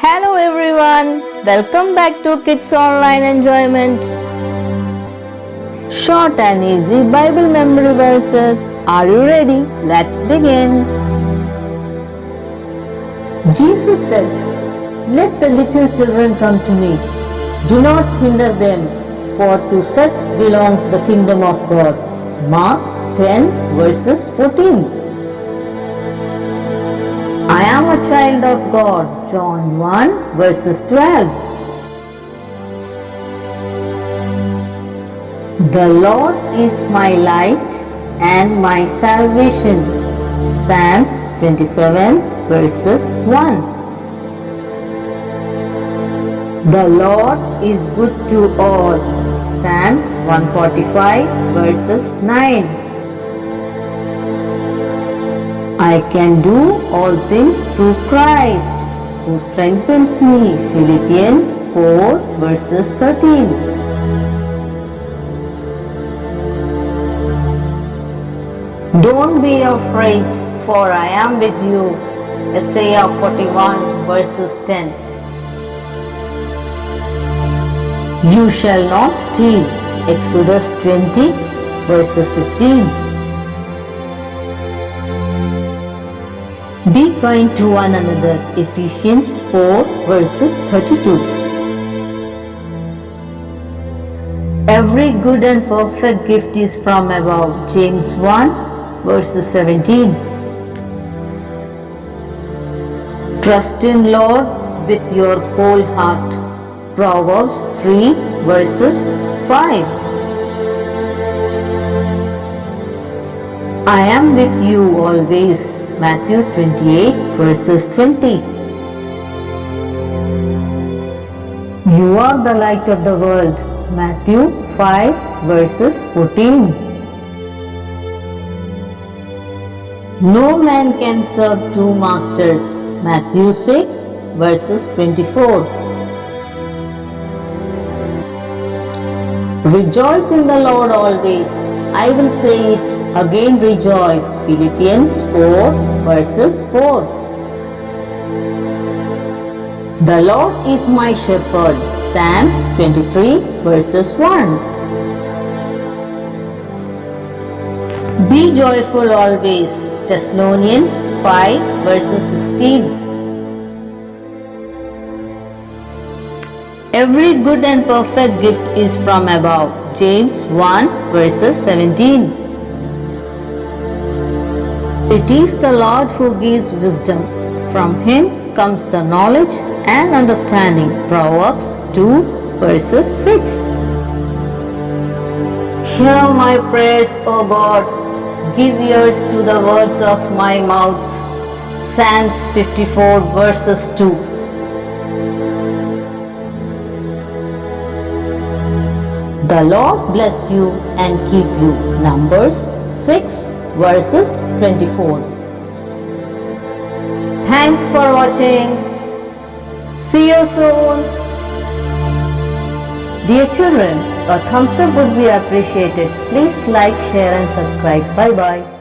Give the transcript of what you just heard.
Hello everyone, welcome back to Kids Online Enjoyment. Short and easy Bible memory verses. Are you ready? Let's begin. Jesus said, "Let the little children come to me. Do not hinder them, for to such belongs the kingdom of God." Mark 10 verses 14. I am a child of God. John 1 verses 12. The Lord is my light and my salvation. Psalms 27 verses 1. The Lord is good to all. Psalms 145 verses 9. I can do all things through Christ who strengthens me. Philippians 4 verses 13. Don't be afraid, for I am with you. Isaiah 41 verses 10. You shall not steal. Exodus 20 verses 15. Be kind to one another. Ephesians 4 verses 32. Every good and perfect gift is from above. James 1 verses 17. Trust in Lord with your whole heart. Proverbs 3 verses 5. I am with you always. Matthew 28 verses 20. You are the light of the world. Matthew 5 verses 14. No man can serve two masters. Matthew 6 verses 24. Rejoice in the Lord always. I will say it again, rejoice. Philippians 4 verses 4. The Lord is my shepherd. Psalms 23 verses 1. Be joyful always. Thessalonians 5 verses 16. Every good and perfect gift is from above. James 1 verses 17. It is the Lord who gives wisdom. From Him comes the knowledge and understanding. Proverbs 2 verses 6. Hear my prayers, O God. Give ears to the words of my mouth. Psalms 54 verses 2. The Lord bless you and keep you. Numbers 6 verses 24. Thanks for watching. See you soon. Dear children, a thumbs up would be appreciated. Please like, share and subscribe. Bye bye.